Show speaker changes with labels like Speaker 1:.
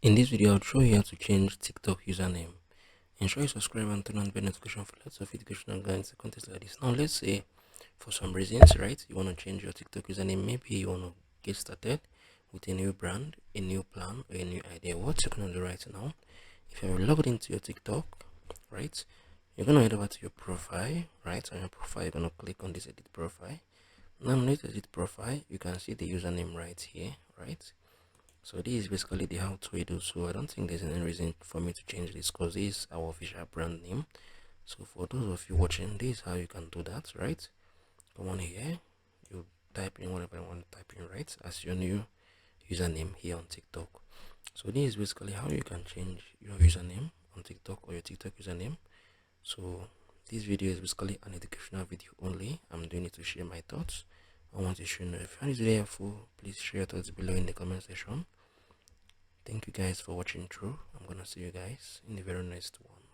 Speaker 1: In this video, I'll show you how to change TikTok username. Ensure you subscribe and turn on the bell notification for lots of educational guides and content like this. Now, let's say for some reasons, right, you want to change your TikTok username. Maybe you want to get started with a new brand, a new plan, or a new idea. What you're going to do right now, if you're logged into your TikTok, right, you're going to head over to your profile, right? On your profile, you're going to click on this edit profile. Now, underneath edit profile, you can see the username right here, right? So this is basically the how to do. So I don't think there's any reason for me to change this because this is our official brand name. So for those of you watching, this is how you can do that, right? Come on here, you type in whatever you want to type in, right, as your new username here on TikTok. So this is basically how you can change your username on TikTok or your TikTok username. So this video is basically an educational video only. I'm doing it to share my thoughts. I want you to know if you find this video helpful, please share your thoughts below in the comment section. Thank you guys for watching through. I'm gonna see you guys in the very next one.